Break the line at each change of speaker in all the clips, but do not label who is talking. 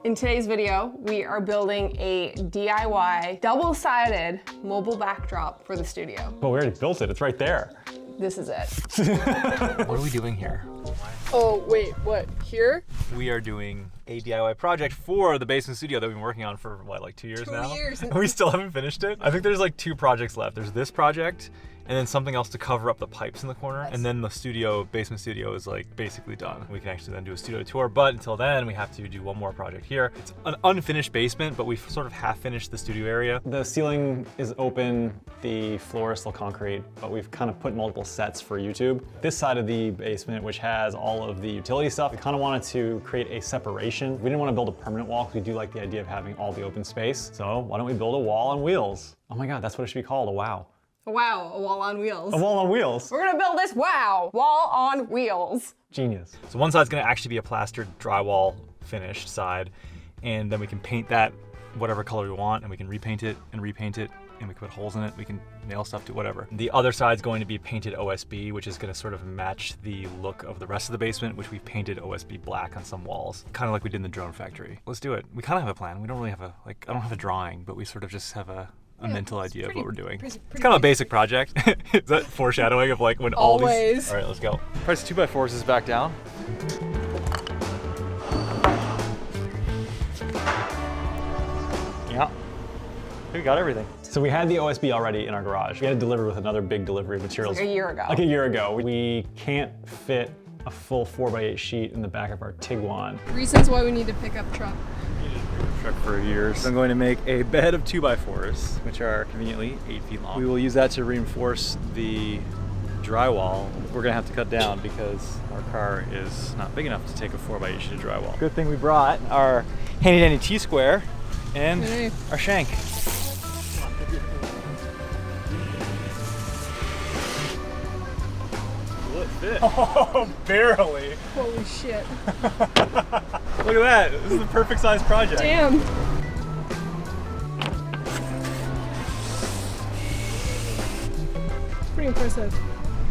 In today's video, we are building a DIY double-sided mobile backdrop for the studio.
But we already built it, it's right there.
This is it.
What are we doing here?
Oh, wait, what, here?
We are doing a DIY project for the basement studio that we've been working on for what, like 2 years now?
2 years.
And we still haven't finished it. I think there's like 2 projects left. There's this project and then something else to cover up the pipes in the corner. And then the studio, basement studio is like basically done. We can actually then do a studio tour, but until then we have to do one more project here. It's an unfinished basement, but we've sort of half finished the studio area.
The ceiling is open, the floor is still concrete, but we've kind of put multiple sets for YouTube. This side of the basement, which has all of the utility stuff, we kind of wanted to create a separation. We didn't want to build a permanent wall because we do like the idea of having all the open space. So why don't we build a wall on wheels? Oh my God, that's what it should be called, a wow.
Wow, a wall on wheels.
A wall on wheels.
We're gonna build this, wow, wall on wheels.
Genius.
So one side's gonna actually be a plastered drywall finished side, and then we can paint that whatever color we want, and we can repaint it, and we can put holes in it, we can nail stuff to whatever. The other side's going to be painted OSB, which is gonna sort of match the look of the rest of the basement, which we've painted OSB black on some walls, kind of like we did in the drone factory. Let's do it. We kind of have a plan. We don't really have I don't have a drawing, but we sort of just have a mental idea of what we're doing. It's kind of a basic project. Is that foreshadowing of like when all these... All right, let's go. Price 2x4s is back down. Yeah, we got everything.
So we had the OSB already in our garage. We had to deliver with another big delivery of materials.
Like a year ago.
Like a year ago. We can't fit a full 4x8 sheet in the back of our Tiguan.
Reasons why we need a pickup truck.
Truck for years. So I'm going to make a bed of 2x4s, which are conveniently 8 feet long. We will use that to reinforce the drywall. We're gonna have to cut down because our car is not big enough to take a 4x8 sheet of drywall. Good thing we brought our handy dandy T-square and our shank. Will it fit? Oh, barely.
Holy shit.
Look at that. This is the perfect size project.
Damn. Pretty impressive.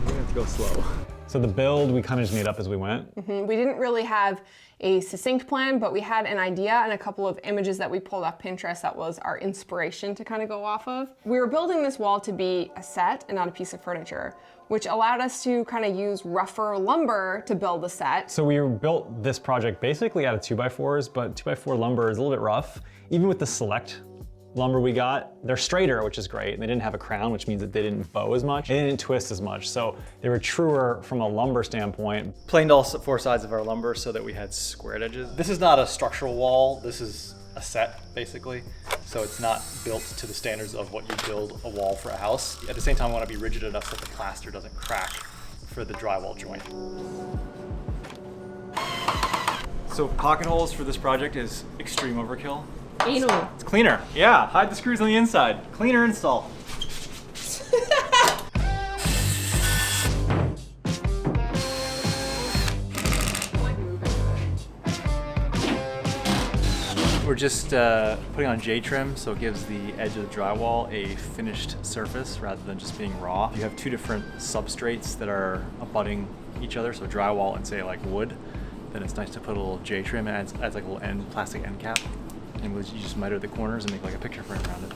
We have to go slow.
So the build, we kind of just made up as we went.
We didn't really have a succinct plan, but we had an idea and a couple of images that we pulled off Pinterest that was our inspiration to kind of go off of. We were building this wall to be a set and not a piece of furniture, which allowed us to kind of use rougher lumber to build the set.
So we built this project basically out of 2x4s, but 2x4 lumber is a little bit rough. Even with the select lumber we got, they're straighter, which is great. And they didn't have a crown, which means that they didn't bow as much. They didn't twist as much. So they were truer from a lumber standpoint.
Planed all 4 sides of our lumber so that we had squared edges. This is not a structural wall. This is a set, basically. So it's not built to the standards of what you build a wall for a house. At the same time, I want to be rigid enough so that the plaster doesn't crack for the drywall joint. So pocket holes for this project is extreme overkill.
Anal.
It's cleaner. Yeah, hide the screws on the inside. Cleaner install. We're just putting on J-trim, so it gives the edge of the drywall a finished surface rather than just being raw. You have 2 different substrates that are abutting each other, so drywall and say like wood. Then it's nice to put a little J-trim and adds like a little plastic end cap. And you just miter the corners and make like a picture frame around it.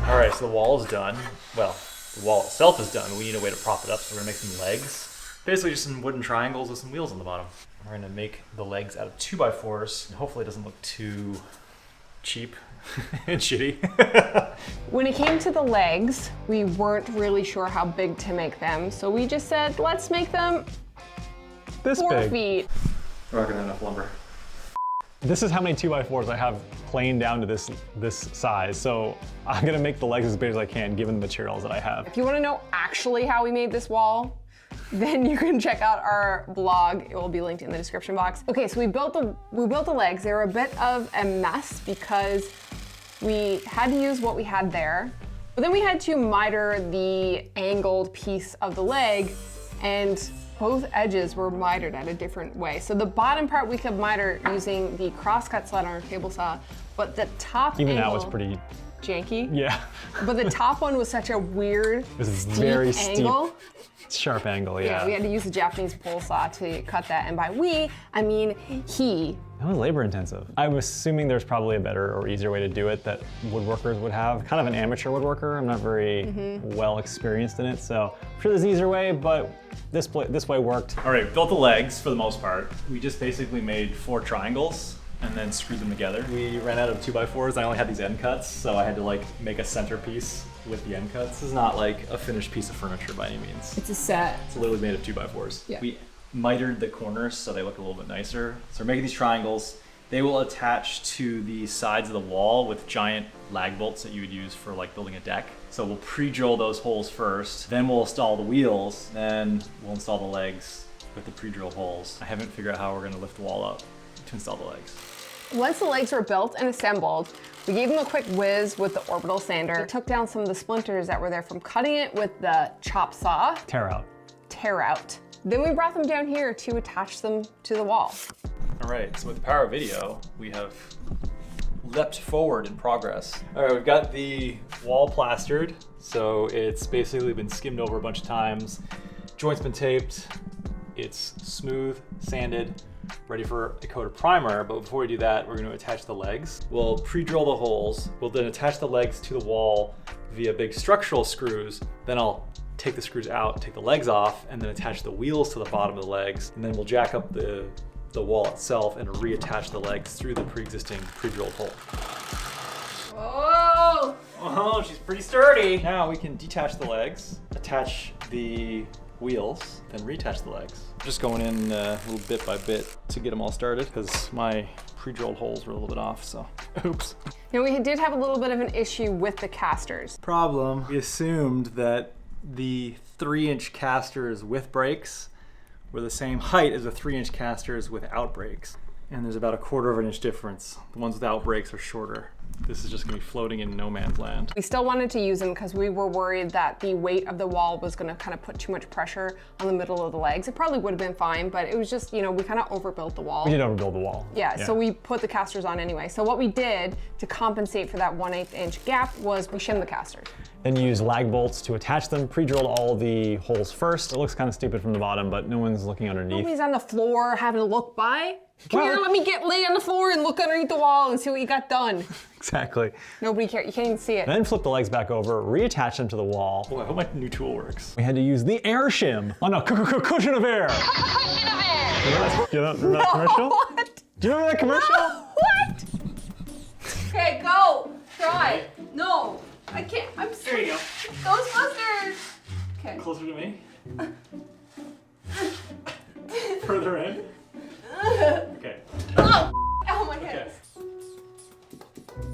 All right, so the wall is done. Well, the wall itself is done. We need a way to prop it up, so we're gonna make some legs. Basically just some wooden triangles with some wheels on the bottom. We're gonna make the legs out of 2x4s. And hopefully it doesn't look too cheap and shitty.
When it came to the legs, we weren't really sure how big to make them. So we just said, let's make them
This
4
big.
feet.
We're not gonna have enough lumber.
This is how many 2x4s I have planed down to this size. So I'm gonna make the legs as big as I can given the materials that I have.
If you want to know actually how we made this wall, then you can check out our blog. It will be linked in the description box. Okay, so we built the legs. They were a bit of a mess because we had to use what we had there. But then we had to miter the angled piece of the leg, and both edges were mitered at a different way. So the bottom part we could miter using the crosscut sled on our table saw, but the top
Even
angle,
that was pretty,
janky.
yeah.
But the top one was such a weird,
It was a
steep
very
angle.
steep, sharp angle,
Yeah,
yeah.
we had to use a Japanese pole saw to cut that, and by we, I mean he.
That was labor intensive. I'm assuming there's probably a better or easier way to do it that woodworkers would have. Kind of an amateur woodworker. I'm not very well experienced in it, so I'm sure there's an easier way, but this way worked. All right, built the legs for the most part. We just basically made 4 triangles and then screwed them together. We ran out of 2x4s. I only had these end cuts, so I had to like make a centerpiece with the end cuts. This is not like a finished piece of furniture by any means.
It's a set.
It's literally made of 2x4s.
Yeah.
We mitered the corners so they look a little bit nicer. So we're making these triangles. They will attach to the sides of the wall with giant lag bolts that you would use for like building a deck. So we'll pre-drill those holes first, then we'll install the wheels, then we'll install the legs with the pre-drill holes. I haven't figured out how we're gonna lift the wall up to install the legs.
Once the legs were built and assembled, we gave them a quick whiz with the orbital sander. We took down some of the splinters that were there from cutting it with the chop saw.
Tear out.
Then we brought them down here to attach them to the wall.
All right, so with the power of video, we have leapt forward in progress. All right, we've got the wall plastered, so it's basically been skimmed over a bunch of times. Joint's been taped, it's smooth, sanded, ready for a coat of primer, but before we do that, we're gonna attach the legs. We'll pre-drill the holes, we'll then attach the legs to the wall via big structural screws, then I'll take the screws out, take the legs off, and then attach the wheels to the bottom of the legs, and then we'll jack up the wall itself and reattach the legs through the pre-existing pre-drilled hole.
Oh!
Oh, she's pretty sturdy. Now we can detach the legs, attach the wheels, then reattach the legs. Just going in a little bit by bit to get them all started because my pre-drilled holes were a little bit off, so oops.
Now we did have a little bit of an issue with the casters.
Problem, we assumed that the 3-inch casters with brakes were the same height as the 3-inch casters without brakes. And there's about a 1/4 of an inch difference. The ones without brakes are shorter. This is just gonna be floating in no man's land.
We still wanted to use them because we were worried that the weight of the wall was gonna kind of put too much pressure on the middle of the legs. It probably would have been fine, but it was just, you know, we kind of overbuilt the wall.
We did overbuild the wall.
Yeah, so we put the casters on anyway. So what we did to compensate for that 1/8 inch gap was we shimmed the casters.
Then you use lag bolts to attach them, pre-drilled all the holes first. It looks kind of stupid from the bottom, but no one's looking underneath.
Nobody's on the floor having to look by. Come here, let me lay on the floor and look underneath the wall and see what you got done.
Exactly.
Nobody cares, you can't even see it.
Then flip the legs back over, reattach them to the wall.
Oh, I hope my new tool works.
We had to use the air shim on a cushion of air.
Cushion of air.
Do you remember that commercial?
What?
Do you remember that commercial?
What? Okay, go. Try. No, I can't. I'm sorry.
There you go.
Ghostbusters. Okay.
Closer to me. Further in. Okay.
Oh, oh my head.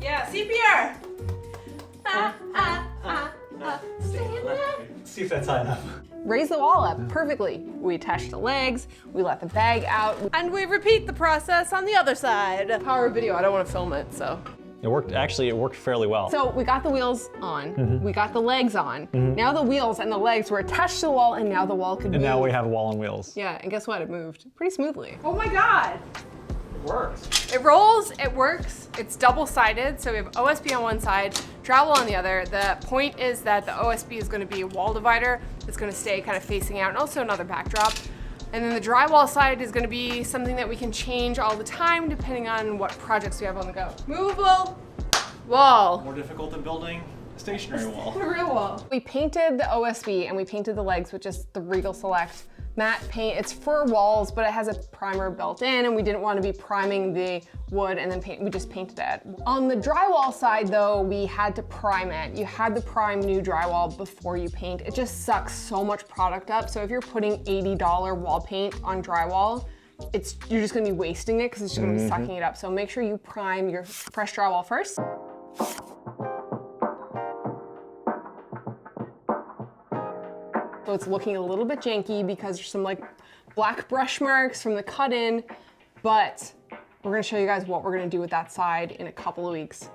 Yeah, CPR.
See if that's high enough.
Raise the wall up perfectly. We attach the legs, we let the bag out,
And we repeat the process on the other side. Power of video, I don't want to film it, so.
It worked, actually, it worked fairly well.
So we got the wheels on, we got the legs on. Now the wheels and the legs were attached to the wall, and now the wall could move.
And now we have a wall on wheels.
Yeah, and guess what? It moved pretty smoothly.
Oh my God.
It works.
It rolls, it works. It's double-sided, so we have OSB on one side, drywall on the other. The point is that the OSB is going to be a wall divider that's going to stay kind of facing out, and also another backdrop. And then the drywall side is going to be something that we can change all the time depending on what projects we have on the go. Movable wall.
More difficult than building a stationary wall.
A real wall.
We painted the OSB and we painted the legs with just the Regal Select matte paint. It's for walls, but it has a primer built in, and we didn't want to be priming the wood and then paint. We just painted it. On the drywall side though, we had to prime it. You had to prime new drywall before you paint. It just sucks so much product up. So if you're putting $80 wall paint on drywall, you're just gonna be wasting it because it's just gonna be sucking it up. So make sure you prime your fresh drywall first. So it's looking a little bit janky because there's some like black brush marks from the cut-in, but we're gonna show you guys what we're gonna do with that side in a couple of weeks.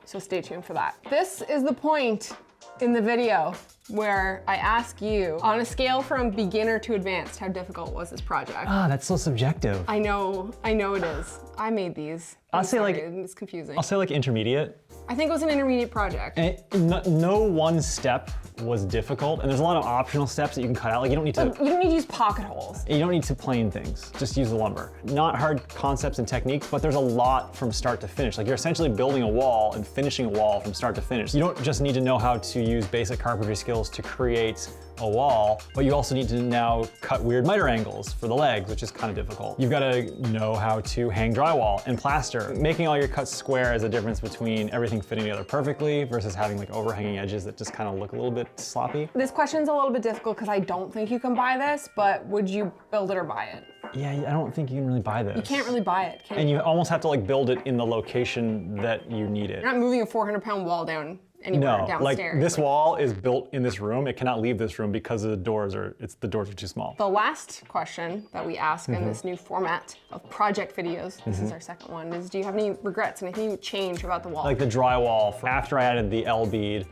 So stay tuned for that. This is the point in the video where I ask you, on a scale from beginner to advanced, how difficult was this project?
Ah, that's so subjective.
I know it is. I made these.
I'll say like,
it's confusing.
I'll say like intermediate.
I think it was an intermediate project.
And no one step was difficult, and there's a lot of optional steps that you can cut out. Like you don't need to.
You don't need to use pocket holes.
You don't need to plane things. Just use the lumber. Not hard concepts and techniques, but there's a lot from start to finish. Like you're essentially building a wall and finishing a wall from start to finish. You don't just need to know how to use basic carpentry skills to create a wall, but you also need to now cut weird miter angles for the legs, which is kind of difficult. You've got to know how to hang drywall and plaster. Making all your cuts square is a difference between everything fitting together perfectly versus having like overhanging edges that just kind of look a little bit sloppy.
This question's a little bit difficult because I don't think you can buy this, but would you build it or buy it?
Yeah, I don't think you can really buy this.
You can't really buy it, can
And
you?
you almost have to like build it in the location that you need it.
You're not moving a 400-pound wall down anywhere
No,
downstairs.
like this wall is built in this room. It cannot leave this room because the doors are too small.
The last question that we ask in this new format of project videos, this is our second one, is do you have any regrets, anything you would change about the wall?
Like the drywall, after I added the L bead,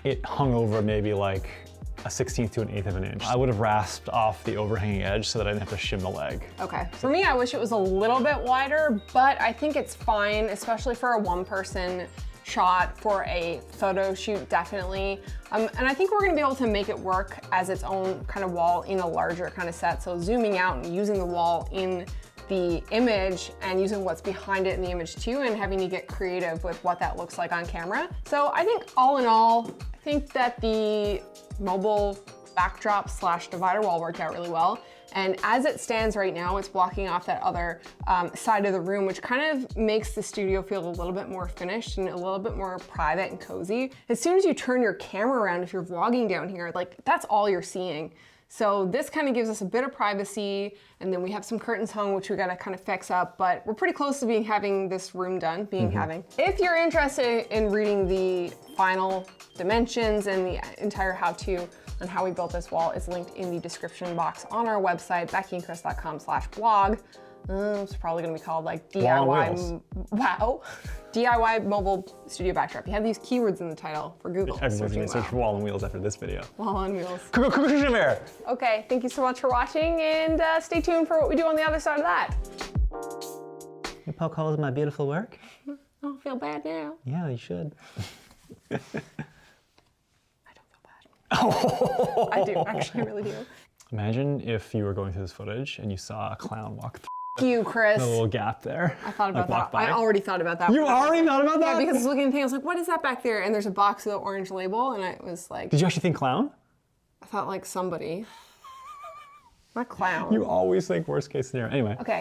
it hung over maybe like a 1/16 to an 1/8 of an inch. I would have rasped off the overhanging edge so that I didn't have to shim the leg.
Okay. For me, I wish it was a little bit wider, but I think it's fine, especially for a one-person shot, for a photo shoot, definitely. And I think we're gonna be able to make it work as its own kind of wall in a larger kind of set. So zooming out and using the wall in the image and using what's behind it in the image too, and having to get creative with what that looks like on camera. So I think all in all, I think that the mobile backdrop / divider wall worked out really well. And as it stands right now, it's blocking off that other side of the room, which kind of makes the studio feel a little bit more finished and a little bit more private and cozy. As soon as you turn your camera around, if you're vlogging down here, like that's all you're seeing. So this kind of gives us a bit of privacy, and then we have some curtains hung, which we gotta kind of fix up, but we're pretty close to having this room done, If you're interested in reading the final dimensions and the entire how-to on how we built this wall, it's linked in the description box on our website, beckyandchris.com/blog. It's probably gonna be called like DIY, DIY mobile studio backdrop. You have these keywords in the title for Google.
Everyone's gonna search for wall on wheels after this video.
Wall on wheels.
There.
Okay, thank you so much for watching, and stay tuned for what we do on the other side of that.
You poke holes in my beautiful work?
I don't feel bad now.
Yeah, you should.
I don't feel bad. I do, actually, I really do.
Imagine if you were going through this footage and you saw a clown walk through
Thank you, Chris.
the little gap there.
I thought about
walk
that. I
by.
already thought about that.
You already thought about that?
Yeah, because I was looking at the thing, I was like, what is that back there? And there's a box with an orange label, and I was like,
Did you actually think clown?
I thought like somebody. Not clown.
You always think worst case scenario. Anyway.
Okay.